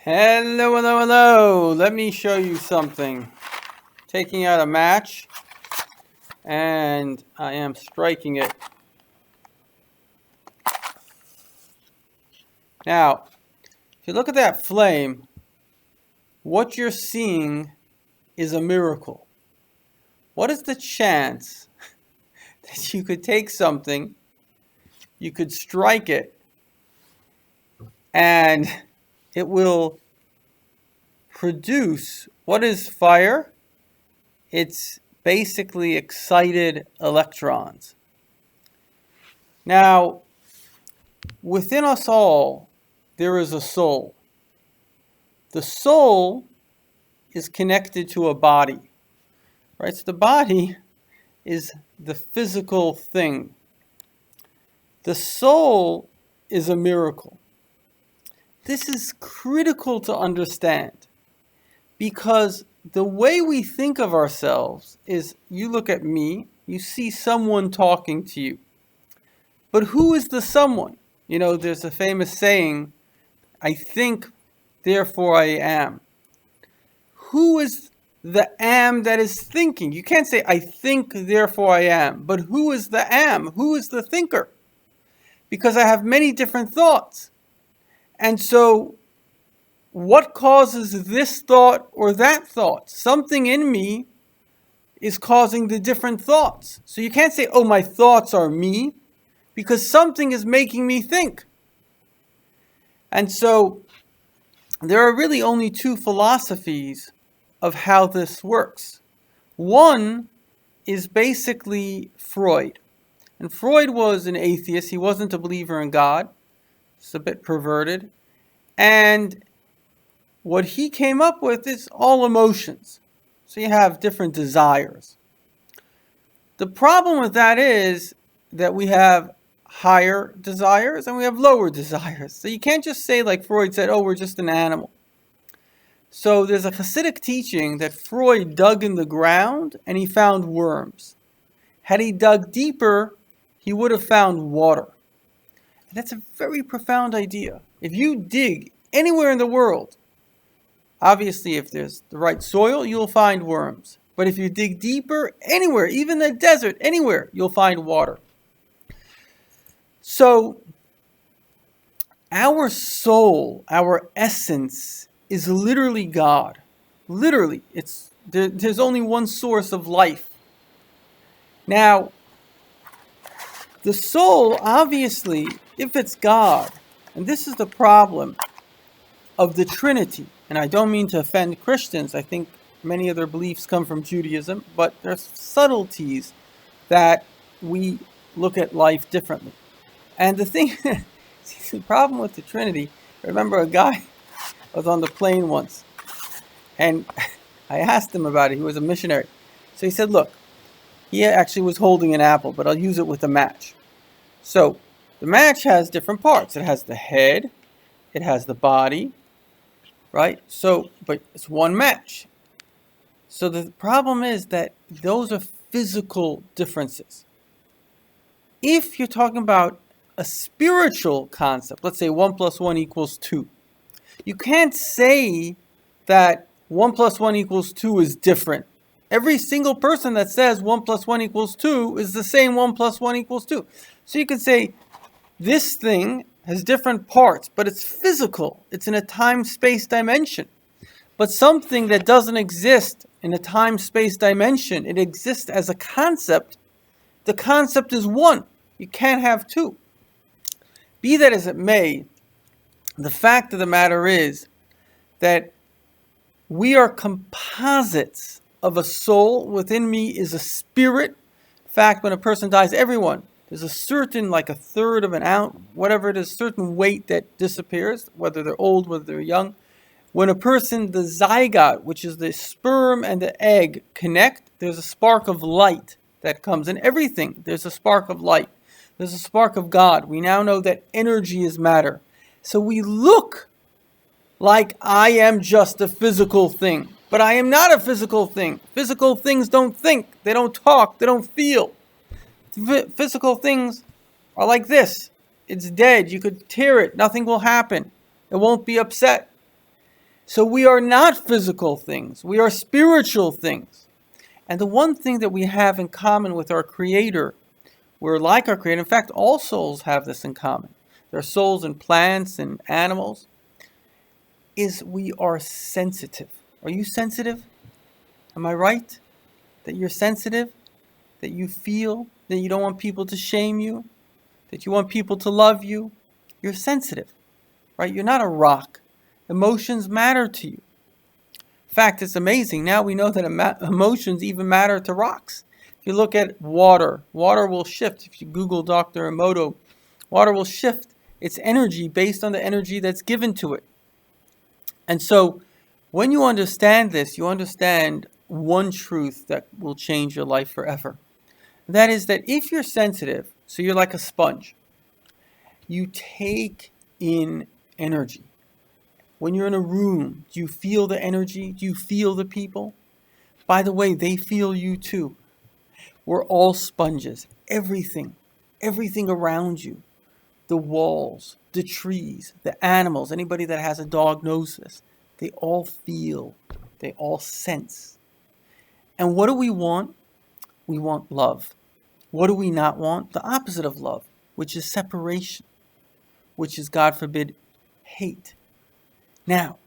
Hello, hello, hello. Let me show you something. Taking out a match, and I am striking it. Now, if you look at that flame, what you're seeing is a miracle. What is the chance that you could take something, you could strike it, and it will produce what is fire? It's basically excited electrons. Now, within us all, there is a soul. The soul is connected to a body, right? So the body is the physical thing. The soul is a miracle. This is critical to understand because the way we think of ourselves is you look at me, you see someone talking to you. But who is the someone? You know, there's a famous saying, I think, therefore I am. Who is the am that is thinking? You can't say, I think, therefore I am. But who is the am? Who is the thinker? Because I have many different thoughts. And so, what causes this thought or that thought? Something in me is causing the different thoughts. So you can't say, oh, my thoughts are me, because something is making me think. And so, there are really only two philosophies of how this works. One is basically Freud. And Freud was an atheist. He wasn't a believer in God. It's a bit perverted. And what he came up with is all emotions. So you have different desires. The problem with that is that we have higher desires and we have lower desires. So you can't just say, like Freud said, oh, we're just an animal. So there's a Hasidic teaching that Freud dug in the ground and he found worms. Had he dug deeper, he would have found water. And that's a very profound idea. If you dig anywhere in the world, obviously if there's the right soil, you'll find worms. But if you dig deeper, anywhere, even the desert, anywhere, you'll find water. So our soul, our essence, is literally God. Literally, there's only one source of life. Now, the soul, obviously, if it's God, and this is the problem of the Trinity, and I don't mean to offend Christians, I think many of their beliefs come from Judaism, but there's subtleties that we look at life differently. And the thing, the problem with the Trinity, I remember a guy was on the plane once, and I asked him about it. He was a missionary. So he said, look, he actually was holding an apple, but I'll use it with a match. So the match has different parts. It has the head, it has the body, right? So, but it's one match. So the problem is that those are physical differences. If you're talking about a spiritual concept, let's say 1 + 1 = 2. You can't say that 1 + 1 = 2 is different. Every single person that says 1 + 1 = 2 is the same 1 + 1 = 2. So you could say this thing has different parts, but it's physical. It's in a time-space dimension. But something that doesn't exist in a time-space dimension, it exists as a concept. The concept is one. You can't have two. Be that as it may, the fact of the matter is that we are composites of a soul. Within me is a spirit. In fact, when a person dies, everyone, there's a certain, like a third of an ounce, whatever it is, certain weight that disappears, whether they're old, whether they're young. When a person, the zygote, which is the sperm and the egg, connect, there's a spark of light that comes. In everything, there's a spark of light. There's a spark of God. We now know that energy is matter. So we look like I am just a physical thing. But I am not a physical thing. Physical things don't think. They don't talk. They don't feel. Physical things are like this. It's dead. You could tear it. Nothing will happen. It won't be upset. So we are not physical things. We are spiritual things. And the one thing that we have in common with our Creator, we're like our Creator. In fact, all souls have this in common. There are souls in plants and animals. Is we are sensitive. Are you sensitive? Am I right? That you're sensitive? That you feel? That you don't want people to shame you? That you want people to love you? You're sensitive, right? You're not a rock. Emotions matter to you. In fact, it's amazing. Now we know that emotions even matter to rocks. If you look at water, water will shift. If you Google Dr. Emoto, water will shift its energy based on the energy that's given to it. And so when you understand this, you understand one truth that will change your life forever. That is that if you're sensitive, so you're like a sponge, you take in energy. When you're in a room, do you feel the energy? Do you feel the people? By the way, they feel you too. We're all sponges. Everything around you, the walls, the trees, the animals, anybody that has a dog knows this. They all feel, they all sense. And what do we want? We want love. What do we not want? The opposite of love, which is separation, which is, God forbid, hate. Now,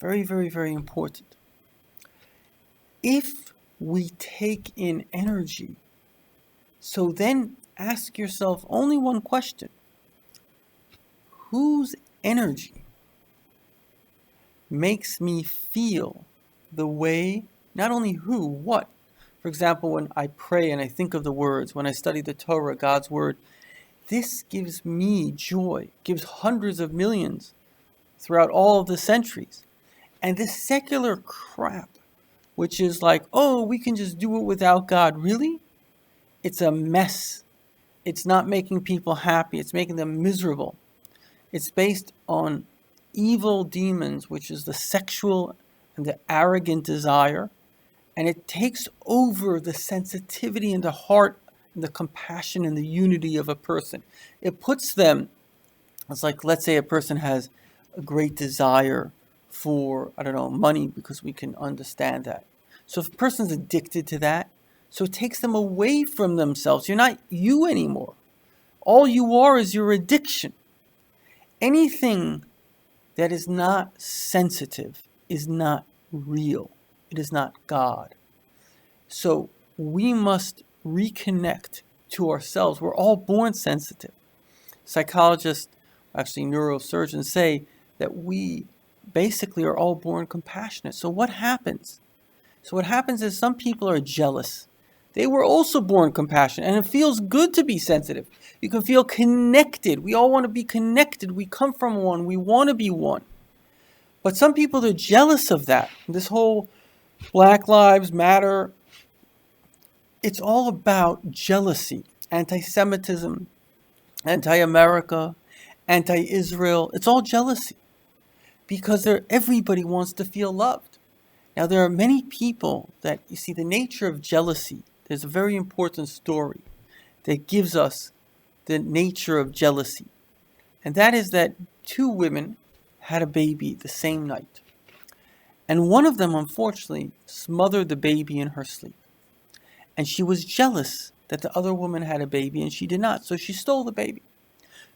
very, very, very important. If we take in energy, so then ask yourself only one question. Whose energy makes me feel the way, not only who, what? For example, when I pray and I think of the words, when I study the Torah, God's word, this gives me joy, gives hundreds of millions throughout all of the centuries. And this secular crap, which is like, oh, we can just do it without God. Really? It's a mess. It's not making people happy. It's making them miserable. It's based on evil demons, which is the sexual and the arrogant desire. And it takes over the sensitivity and the heart and the compassion and the unity of a person. It puts them, it's like, let's say a person has a great desire for, I don't know, money, because we can understand that. So if a person's addicted to that, so it takes them away from themselves. You're not you anymore. All you are is your addiction. Anything that is not sensitive is not real. It is not God. So we must reconnect to ourselves. We're all born sensitive. Psychologists, actually neurosurgeons, say that we basically are all born compassionate. So what happens? So what happens is some people are jealous. They were also born compassionate, and it feels good to be sensitive. You can feel connected. We all want to be connected. We come from one. We want to be one. But some people are jealous of that. This whole Black Lives Matter, it's all about jealousy, anti-Semitism, anti-America, anti-Israel. It's all jealousy because everybody wants to feel loved. Now, there are many people that, you see, the nature of jealousy, there's a very important story that gives us the nature of jealousy. And that is that two women had a baby the same night. And one of them, unfortunately, smothered the baby in her sleep. And she was jealous that the other woman had a baby and she did not. So she stole the baby.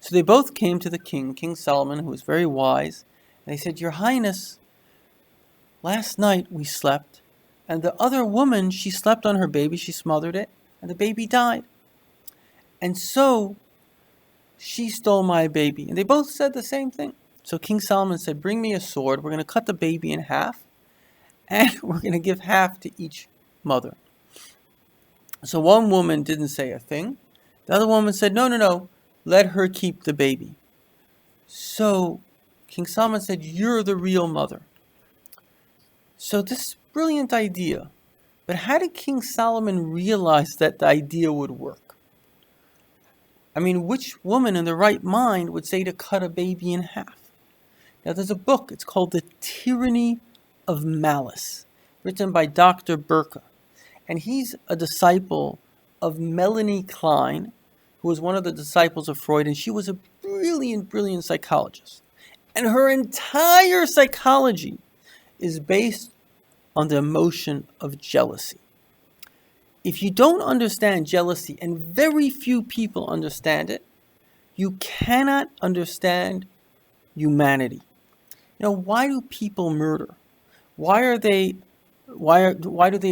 So they both came to the king, King Solomon, who was very wise. And they said, Your Highness, last night we slept. And the other woman, she slept on her baby. She smothered it. And the baby died. And so she stole my baby. And they both said the same thing. So King Solomon said, Bring me a sword. We're going to cut the baby in half. And we're going to give half to each mother. So one woman didn't say a thing. The other woman said, No. Let her keep the baby. So King Solomon said, You're the real mother. So this brilliant idea. But how did King Solomon realize that the idea would work? I mean, which woman in the right mind would say to cut a baby in half? Now, there's a book. It's called The Tyranny of Malice, written by Dr. Burke. And he's a disciple of Melanie Klein, who was one of the disciples of Freud. And she was a brilliant, brilliant psychologist. And her entire psychology is based on the emotion of jealousy. If you don't understand jealousy, and very few people understand it, you cannot understand humanity. Why do people murder? Why do they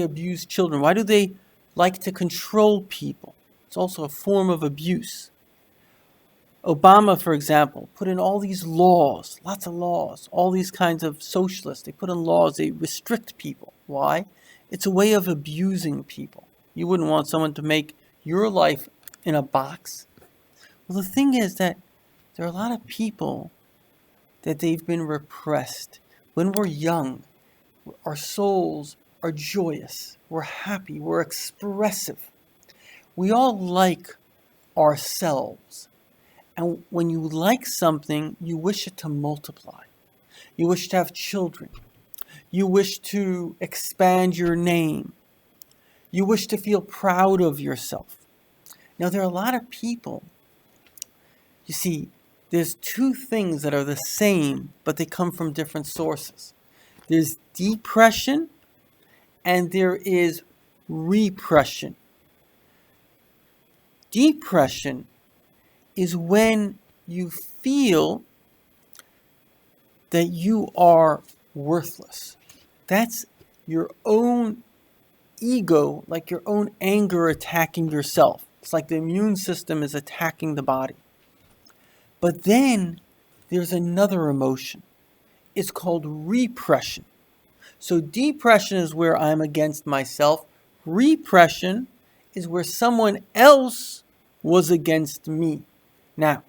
abuse children? Why do they like to control people? It's also a form of abuse. Obama, for example, put in all these laws, lots of laws, all these kinds of socialists. They put in laws, they restrict people. Why? It's a way of abusing people. You wouldn't want someone to make your life in a box. Well, the thing is that there are a lot of people that they've been repressed. When we're young, our souls are joyous, we're happy, we're expressive. We all like ourselves. And when you like something, you wish it to multiply. You wish to have children. You wish to expand your name. You wish to feel proud of yourself. Now, there are a lot of people, you see, there's two things that are the same, but they come from different sources. There's depression and there is repression. Depression is when you feel that you are worthless. That's your own ego, like your own anger attacking yourself. It's like the immune system is attacking the body. But then there's another emotion. It's called repression. So depression is where I'm against myself. Repression is where someone else was against me. Now,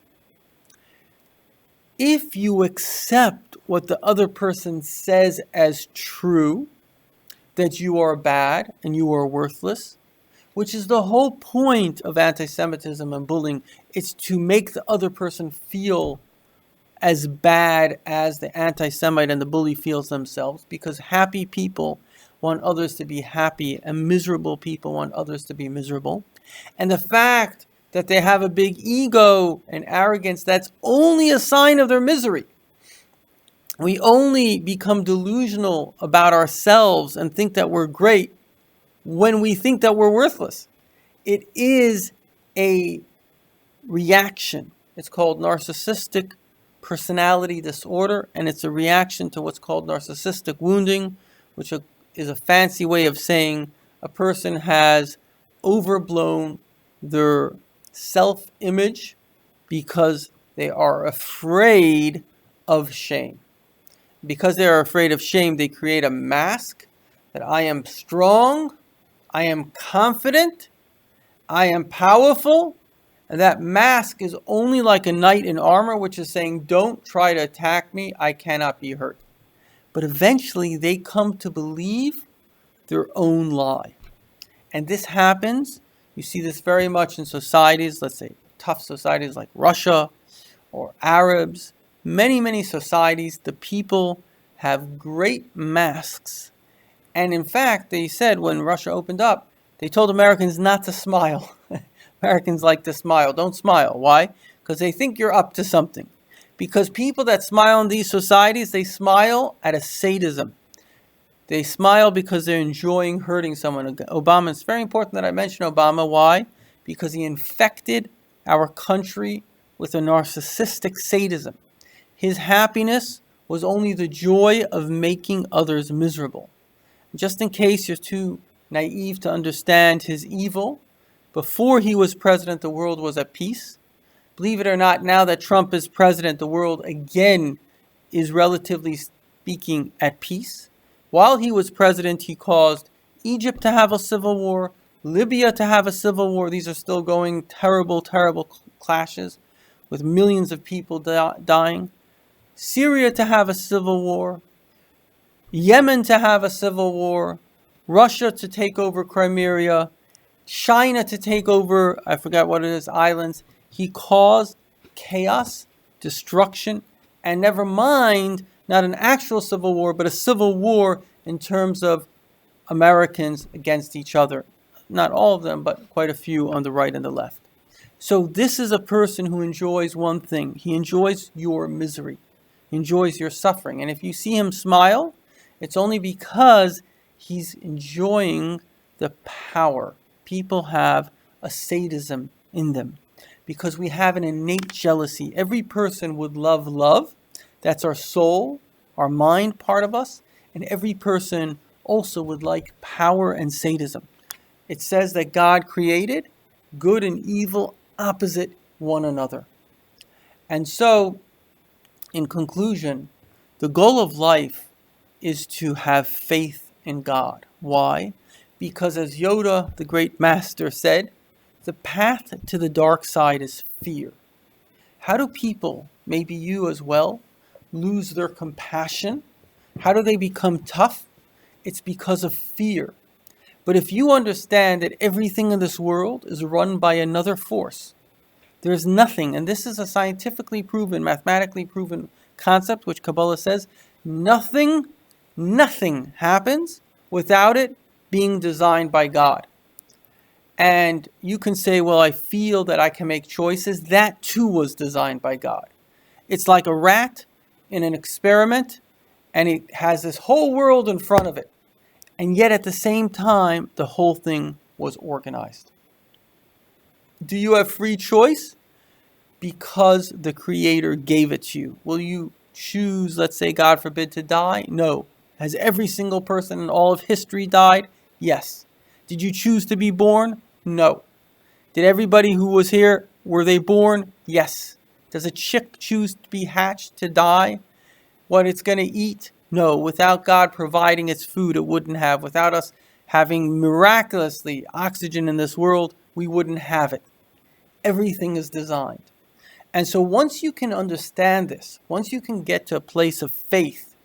if you accept what the other person says as true, that you are bad and you are worthless, which is the whole point of anti-Semitism and bullying, it's to make the other person feel as bad as the anti-Semite and the bully feels themselves, because happy people want others to be happy and miserable people want others to be miserable. And the fact that they have a big ego and arrogance, that's only a sign of their misery. We only become delusional about ourselves and think that we're great when we think that we're worthless. It is a reaction. It's called narcissistic personality disorder, and it's a reaction to what's called narcissistic wounding, which is a fancy way of saying a person has overblown their self-image because they are afraid of shame. Because they are afraid of shame, they create a mask that I am strong, I am confident, I am powerful, and that mask is only like a knight in armor, which is saying, don't try to attack me, I cannot be hurt. But eventually they come to believe their own lie. And this happens, you see this very much in societies, let's say tough societies like Russia or Arabs. Many societies, the people have great masks. And in fact, they said when Russia opened up, they told Americans not to smile. Americans like to smile. Don't smile. Why? Because they think you're up to something. Because people that smile in these societies, they smile at a sadism. They smile because they're enjoying hurting someone. Obama, it's very important that I mention Obama. Why? Because he infected our country with a narcissistic sadism. His happiness was only the joy of making others miserable. Just in case you're too naive to understand his evil, before he was president, the world was at peace. Believe it or not, now that Trump is president, the world again is relatively speaking at peace. While he was president, he caused Egypt to have a civil war, Libya to have a civil war. These are still going, terrible clashes with millions of people dying. Syria to have a civil war, Yemen to have a civil war, Russia to take over Crimea, China to take over, I forgot what it is, islands. He caused chaos, destruction, and never mind, not an actual civil war, but a civil war in terms of Americans against each other. Not all of them, but quite a few on the right and the left. So this is a person who enjoys one thing. He enjoys your misery. He enjoys your suffering. And if you see him smile, It's only because he's enjoying the power. People have a sadism in them because we have an innate jealousy. Every person would love love. That's our soul, our mind part of us. And every person also would like power and sadism. It says that God created good and evil opposite one another. And so, in conclusion, the goal of life is to have faith in God. Why? Because as Yoda, the great master, said, the path to the dark side is fear. How do people, maybe you as well, lose their compassion? How do they become tough? It's because of fear. But if you understand that everything in this world is run by another force, there's nothing, and this is a scientifically proven, mathematically proven concept, which Kabbalah says, nothing happens without it being designed by God. And you can say, well, I feel that I can make choices. That too was designed by God. It's like a rat in an experiment, and it has this whole world in front of it. And yet at the same time, the whole thing was organized. Do you have free choice? Because the Creator gave it to you. Will you choose, let's say, God forbid, to die? No. Has every single person in all of history died? Yes. Did you choose to be born? No. Did everybody who was here, were they born? Yes. Does a chick choose to be hatched, to die? What it's going to eat? No. Without God providing its food, it wouldn't have. Without us having miraculously oxygen in this world, we wouldn't have it. Everything is designed. And so once you can understand this, once you can get to a place of faith,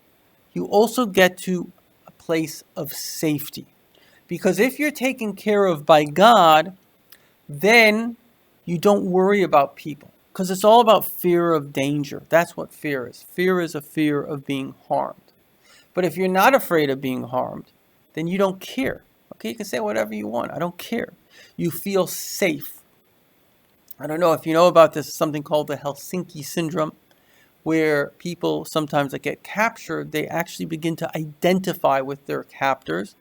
you also get to a place of safety. Because if you're taken care of by God, then you don't worry about people. Because it's all about fear of danger. That's what fear is. Fear is a fear of being harmed. But if you're not afraid of being harmed, then you don't care. Okay, you can say whatever you want. I don't care. You feel safe. I don't know if you know about this, something called the Helsinki syndrome, where people sometimes that get captured, they actually begin to identify with their captors,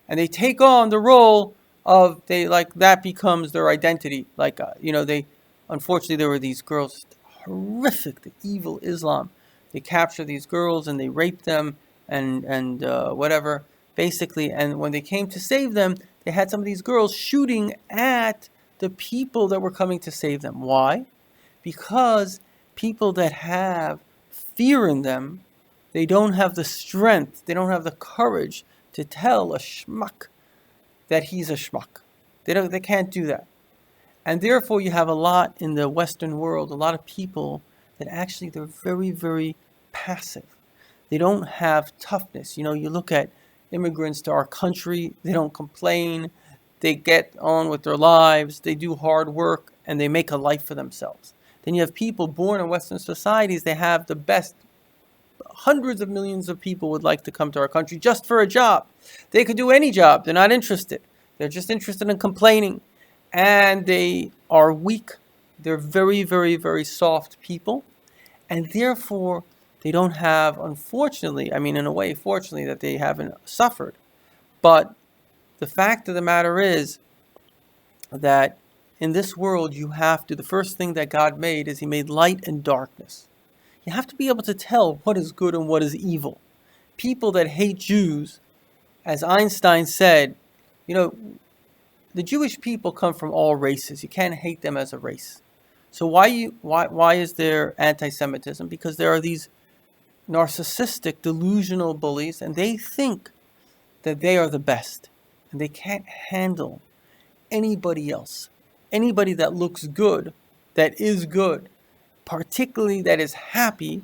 and they take on the role of, that becomes their identity. Unfortunately, there were these girls, horrific, the evil Islam. They capture these girls and they rape them and whatever, basically. And when they came to save them, they had some of these girls shooting at the people that were coming to save them. Why? Because people that have fear in them, they don't have the strength, they don't have the courage to tell a schmuck that he's a schmuck. They can't do that. And therefore you have a lot in the Western world, a lot of people that actually they're very, very passive. They don't have toughness. You look at immigrants to our country, they don't complain. They get on with their lives, they do hard work, and they make a life for themselves. Then you have people born in Western societies, they have the best. Hundreds of millions of people would like to come to our country just for a job. They could do any job, they're not interested. They're just interested in complaining. And they are weak. They're very, very, very soft people. And therefore, they don't have, unfortunately, in a way, fortunately, that they haven't suffered. But the fact of the matter is that in this world, the first thing that God made is He made light and darkness. You have to be able to tell what is good and what is evil. People that hate Jews, as Einstein said, the Jewish people come from all races. You can't hate them as a race. So why is there anti-Semitism? Because there are these narcissistic, delusional bullies, and they think that they are the best. And they can't handle anybody else. Anybody that looks good, that is good, particularly that is happy,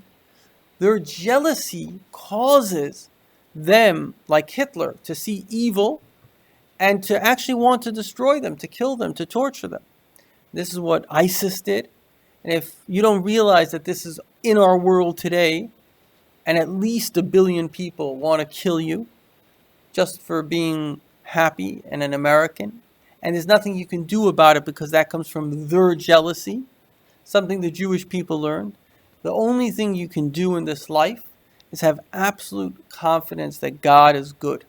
their jealousy causes them, like Hitler, to see evil and to actually want to destroy them, to kill them, to torture them. This is what ISIS did. And if you don't realize that this is in our world today, and at least 1 billion people want to kill you just for being happy and an American, and there's nothing you can do about it because that comes from their jealousy, something the Jewish people learned. The only thing you can do in this life is have absolute confidence that God is good.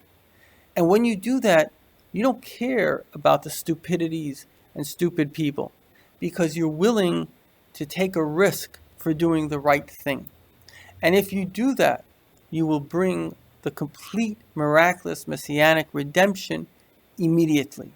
And when you do that, you don't care about the stupidities and stupid people because you're willing to take a risk for doing the right thing. And if you do that, you will bring the complete miraculous messianic redemption immediately.